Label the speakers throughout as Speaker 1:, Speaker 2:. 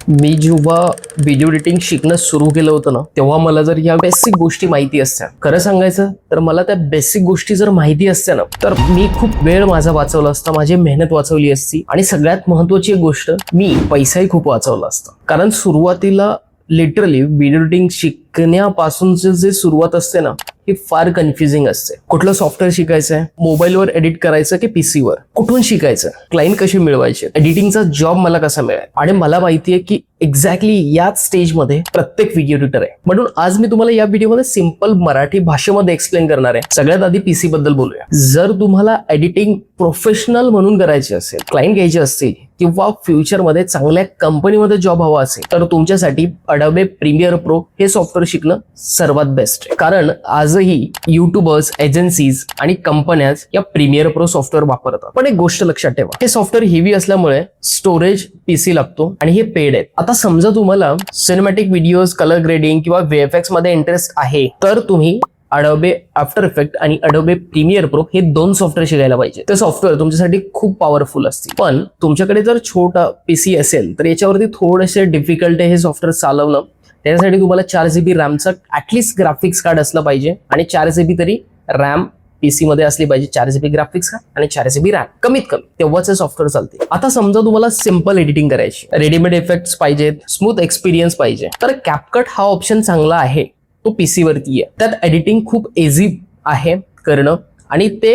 Speaker 1: मी जेव्हा video editing शिकणं सुरू केलं होतं ना, तेव्हा मला जर या बेसिक गोष्टी माहिती असत्या, खरं सांगायचं तर मला त्या बेसिक गोष्टी जर माहिती असत्या ना, तर मी खूप वेळ माझा वाचवला असता, माझी मेहनत वाचवली असती आणि सगळ्यात महत्त्वाची एक गोष्ट, मी पैसाही खूप वाचवला असता. कारण सुरुवातीला लिटरली व्हिडिओ एडिटिंग शिकण्यापासूनचे जे सुरुवात असते ना, ही फार कन्फ्युजिंग असते. कुठलं सॉफ्टवेअर शिकायचंय, मोबाईलवर एडिट करायचं की पीसीवर, कुठून शिकायचं, क्लायंट कसे मिळवायचे, एडिटिंगचा जॉब मला कसा मिळेल. आणि मला माहितीये की एक्झॅक्टली याच स्टेजमध्ये प्रत्येक व्हिडिओ एडिटर आहे. म्हणून आज मी तुम्हाला या व्हिडिओमध्ये सिंपल मराठी भाषेमध्ये एक्सप्लेन करणार आहे. सगळ्यात आधी पीसी बद्दल बोलूया. जर तुम्हाला एडिटिंग प्रोफेशनल म्हणून करायची असेल, क्लायंट घ्यायचे असतील किंवा फ्युचरमध्ये चांगल्या कंपनीमध्ये जॉब हवा असेल, तर तुमच्यासाठी अडोबे प्रीमियर प्रो हे सॉफ्टवेअर शिकणं सर्वात बेस्ट आहे. कारण आजही युट्यूबर्स, एजन्सीज आणि कंपन्याज या प्रीमियर प्रो सॉफ्टवेअर वापरतात. पण एक गोष्ट लक्षात ठेवा, हे सॉफ्टवेअर हेवी असल्यामुळे स्टोरेज पीसी लागतो आणि हे पेड आहे. आता समजा तुम्हाला सिनेमॅटिक व्हिडिओज, कलर ग्रेडिंग किंवा VFX मध्ये इंटरेस्ट आहे, तर तुम्ही अडोबे आफ्टर इफेक्ट आणि अडोबे प्रीमियर प्रो हे दोन सॉफ्टवेअर शिकायला पाहिजे. ते सॉफ्टवेअर तुमच्यासाठी खूप पॉवरफुल असतील. पण तुमच्याकडे जर छोटा पीसी असेल तर याच्यावरती थोडेसे डिफिकल्ट आहे हे सॉफ्टवेअर चालवणं. त्यासाठी तुम्हाला 4GB रॅमचं ऍटलिस्ट ग्राफिक्स कार्ड असलं पाहिजे आणि 4GB तरी रॅम पीसी मध्ये असली पाहिजे. 4GB ग्राफिक्स कार्ड आणि 4GB रॅम कमीत कमी, तेव्हाच हे सॉफ्टवेअर चालते. आता समजा तुम्हाला सिंपल एडिटिंग करायची, रेडीमेड इफेक्ट्स पाहिजेत, स्मूथ एक्सपिरियन्स पाहिजे, तर कॅपकट हा ऑप्शन चांगला आहे. तो पीसी वरती आहे. त्यात एडिटिंग खूप इझी आहे करणं आणि ते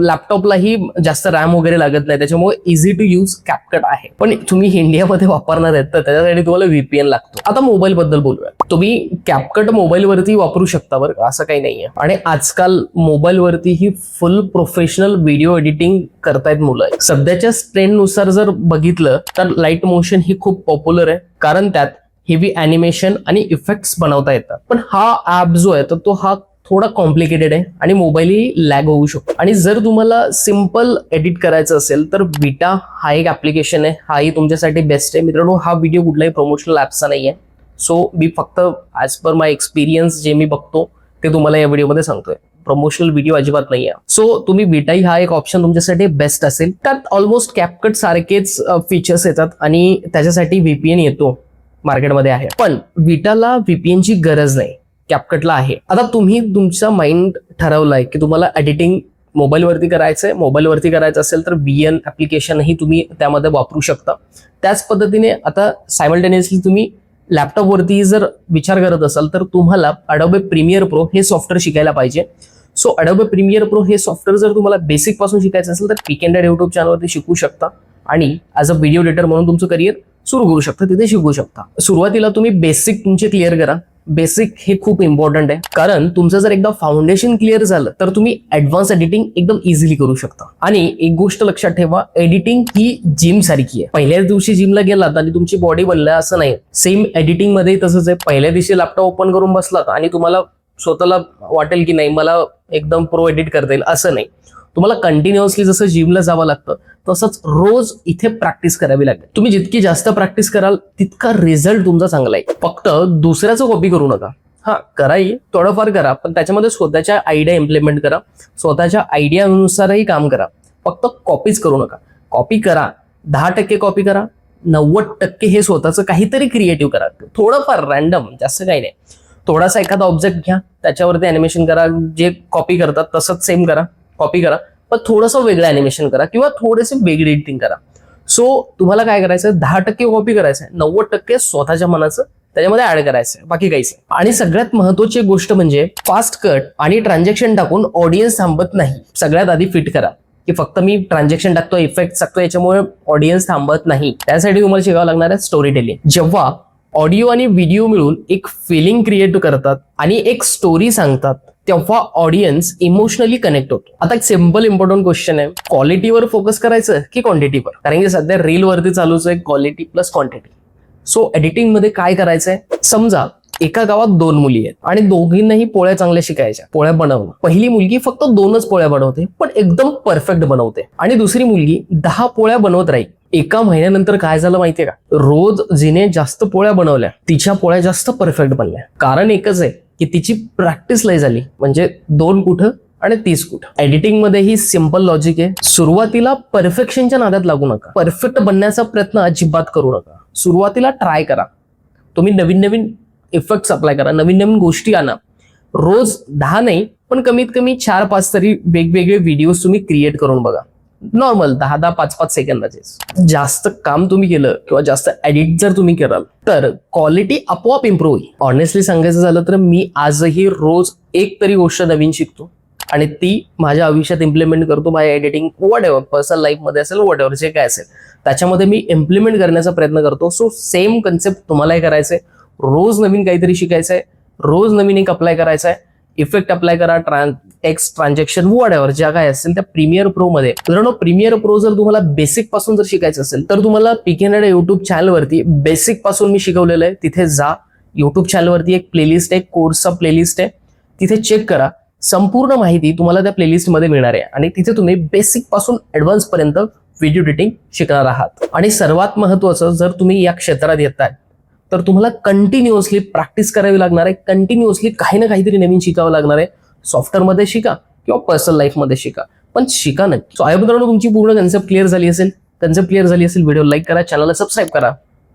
Speaker 1: लॅपटॉपलाही जास्त रॅम वगैरे लागत नाही, त्याच्यामुळे इझी टू यूज कॅपकट आहे. पण तुम्ही इंडियामध्ये वापरणार आहेत तर त्याच्यासाठी तुम्हाला VPN लागतो. आता मोबाईल बद्दल बोलूया. तुम्ही कॅपकट मोबाईलवरती वापरू शकता बरं का, असं काही नाहीये. आणि आजकाल मोबाईलवरती ही फुल प्रोफेशनल व्हिडिओ एडिटिंग करतायत मुलं. सध्याच्या ट्रेंडनुसार जर बघितलं तर लाईट मोशन ही खूप पॉप्युलर आहे, कारण त्यात हेवी ॲनिमेशन आणि इफेक्ट्स बनवता येतात. पण हा ऍप जो आहे तर तो हा थोडा कॉम्प्लिकेटेड आहे आणि मोबाईलही लॅग होऊ शकतो. आणि जर तुम्हाला सिंपल एडिट करायचं असेल तर विटा हा एक ऍप्लिकेशन आहे, हाही तुमच्यासाठी बेस्ट आहे. मित्रांनो, हा व्हिडिओ कुठलाही प्रमोशनल ऍपचा नाही आहे. सो मी फक्त ॲज पर माय एक्सपिरियन्स जे मी बघतो ते तुम्हाला या व्हिडिओमध्ये सांगतोय. प्रमोशनल व्हिडिओ अजिबात नाही आहे. सो तुम्ही विटाई हा एक ऑप्शन तुमच्यासाठी बेस्ट असेल. त्यात ऑलमोस्ट कॅपकट सारखेच फीचर्स येतात आणि त्याच्यासाठी VPN येतो, मार्केटमध्ये आहे. पण विटाला VPNची गरज नाही, कॅपकटला आहे. आता तुम्ही तुमचा माइंड ठरवलाय की तुम्हाला एडिटिंग मोबाईलवरती करायचंय, मोबाईलवरती करायचं असेल तर VN ऍप्लिकेशनही तुम्ही त्यामध्ये वापरू शकता. त्याच पद्धतीने आता सायमल्टेनियसली तुम्ही लॅपटॉपवरती जर विचार करत असाल तर तुम्हाला अडोबे प्रीमियर प्रो हे सॉफ्टवेअर शिकायला पाहिजे. सो अडोबे प्रीमियर प्रो हे सॉफ्टवेअर जर तुम्हाला बेसिक पासून शिकायचं असेल तर पिकेंडेड युट्यूब चॅनलवरती शिकू शकता आणि ॲज अ व्हिडिओ एडिटर म्हणून तुमचं करिअर सुरू करू शकता, तिथे शिकू शकता. सुरुवातीला तुम्ही बेसिक तुमचे क्लिअर करा. बेसिक हे खूप इम्पॉर्टंट आहे, कारण तुमचं जर एकदा फाउंडेशन क्लिअर झालं तर तुम्ही ऍडव्हान्स एडिटिंग एकदम इझिली करू शकता. आणि एक गोष्ट लक्षात ठेवा, एडिटिंग ही जिम सारखी आहे. पहिल्याच दिवशी जिमला गेलात आणि तुमची बॉडी बनली असं नाही. सेम एडिटिंग मध्ये तसंच आहे. पहिल्या दिवशी लॅपटॉप ओपन करून बसलात आणि तुम्हाला स्वतःला वाटेल की नाही मला एकदम प्रो एडिट करता येईल, असं नाही. तुम्हाला कंटिन्युअसली जसं जिमला जावं लागतं तसंच रोज इथे प्रॅक्टिस करावी लागेल. तुम्ही जितकी जास्त प्रॅक्टिस कराल तितका रिझल्ट तुमचा चांगला आहे. फक्त दुसऱ्याचं कॉपी करू नका. हा, कराही थोडंफार करा, पण त्याच्यामध्ये स्वतःच्या आयडिया इम्प्लिमेंट करा, स्वतःच्या आयडियानुसारही काम करा. फक्त कॉपीच करू नका. कॉपी करा, 10% कॉपी करा, 90% हे स्वतःचं काहीतरी क्रिएटिव्ह करा. थोडंफार रॅन्डम, जास्त काही नाही. थोडासा एखादा ऑब्जेक्ट घ्या, त्याच्यावरती अॅनिमेशन करा, जे कॉपी करतात तसंच सेम करा, कॉपी करा, पण थोडंसं वेगळं अॅनिमेशन करा किंवा थोडेसे वेगळी एडिटिंग करा. सो तुम्हाला काय करायचं, 10% कॉपी करायचं, 90% स्वतःच्या मनाचं त्याच्यामध्ये ऍड करायचं, बाकी काहीच. आणि सगळ्यात महत्वाची गोष्ट म्हणजे फास्ट कट आणि ट्रान्झॅक्शन टाकून ऑडियन्स थांबत नाही. सगळ्यात आधी फिट करा की फक्त मी ट्रान्झॅक्शन टाकतो, इफेक्ट टाकतो, याच्यामुळे ऑडियन्स थांबत नाही. त्यासाठी तुम्हाला शिकावं लागणार आहे स्टोरी टेलिंग. जेव्हा ऑडिओ आणि व्हिडिओ मिळून एक फिलिंग क्रिएट करतात आणि एक स्टोरी सांगतात तेव्हा ऑडियन्स इमोशनली कनेक्ट होतो. आता एक सिंपल इम्पॉर्टंट क्वेश्चन आहे, क्वालिटीवर फोकस करायचं की क्वांटिटीवर? कारण की सध्या रील वरती चालूच आहे quality plus quantity. So editing मध्ये काय करायचंय, समजा एका गावात 2 मुली आहेत आणि दोघींनाही पोळ्या चांगल्या शिकायच्या, पोळ्या बनवणं. पहिली मुलगी फक्त 2च पोळ्या बनवते पण एकदम परफेक्ट बनवते आणि दुसरी मुलगी 10 पोळ्या बनवत राहील. एका महिन्यानंतर काय झालं माहितीये का, रोज जिने जास्त पोळ्या बनवल्या तिच्या पोळ्या जास्त परफेक्ट बनल्या. कारण एकच आहे की तिची प्रॅक्टिस लय झाली. म्हणजे 2 कुठं आणि 30 कुठं. एडिटिंग मध्ये ही सिंपल लॉजिक आहे. सुरुवातीला परफेक्शनच्या नादात लागू नका. परफेक्ट बनण्याचा प्रयत्न अजिबात करू नका. सुरुवातीला ट्राय करा. तुम्ही नवीन नवीन इफेक्ट्स अप्लाय करा, नवीन नवीन गोष्टी आणा. रोज 10 नाही पण कमीत कमी 4-5 तरी वेगवेगळे व्हिडिओज तुम्ही क्रिएट करून बघा. नॉर्मल 10-10, 5-5 सेकंदाचे. जास्त काम तुम्ही केलं किंवा जास्त एडिट जर तुम्ही कराल तर क्वालिटी आपोआप इम्प्रूव्ह होईल. ऑनेस्टली सांगायचं झालं तर मी आजही रोज एक तरी गोष्ट नवीन शिकतो आणि ती माझ्या आयुष्यात इम्प्लिमेंट करतो. माझ्या एडिटिंग वॉट एव्हर, पर्सनल लाईफमध्ये असेल, वॉट एव्हर जे काय असेल त्याच्यामध्ये मी इम्प्लिमेंट करण्याचा प्रयत्न करतो. सो सेम कन्सेप्ट तुम्हालाही करायचंय. रोज नवीन काहीतरी शिकायचंय, रोज नवीन एक अप्लाय करायचा आहे. इफेक्ट अप्लाय करा, टेक्स्ट, ट्रान्झॅक्शन, वॉट एव्हर ज्या काय असेल त्या प्रीमियर प्रो मध्ये. मित्रांनो, प्रीमियर प्रो जर तुम्हाला बेसिक पासून जर शिकायचं असेल तर तुम्हाला PK युट्यूब चॅनलवरती बेसिक पासून मी शिकवलेलं आहे. तिथे जा. युट्यूब चॅनलवरती एक प्लेलिस्ट आहे, कोर्सचा प्लेलिस्ट आहे, तिथे चेक करा. संपूर्ण माहिती तुम्हाला त्या प्लेलिस्टमध्ये मिळणार आहे आणि तिथे तुम्ही बेसिक पासून ऍडव्हान्स पर्यंत व्हिडिओ एडिटिंग शिकणार आहात. आणि सर्वात महत्वाचं, जर तुम्ही या क्षेत्रात येताय तर तुम्हाला कंटिन्युअसली प्रॅक्टिस करावी लागणार आहे. कंटिन्युअसली काही ना काहीतरी नवीन शिकावं लागणार आहे. सॉफ्टवेअरमध्ये शिका किंवा पर्सनल लाईफमध्ये शिका, पण शिका नाही. सो आय मित्रांनो, तुमची पूर्ण कन्सेप्ट क्लिअर झाली असेल. व्हिडिओ लाईक करा, चॅनलला सबस्क्राईब करा.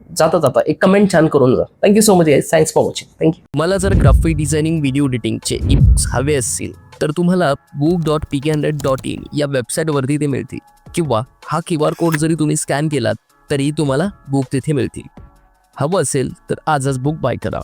Speaker 1: जाता जाता एक कमेंट छान करून जा. Thank you so much guys. Thanks for watching. Thank you. मला जर ग्राफिक डिझायनिंग, व्हिडिओ एडिटिंगचे ई-बुक्स हवे असतील तर तुम्हाला book.pk100.in या वेबसाईटवरती ते मिळतील किंवा हा QR कोड जरी तुम्ही स्कॅन केलात तरी तुम्हाला बुक तिथे मिळतील. हवं असेल तर आजच बुक बाय करा.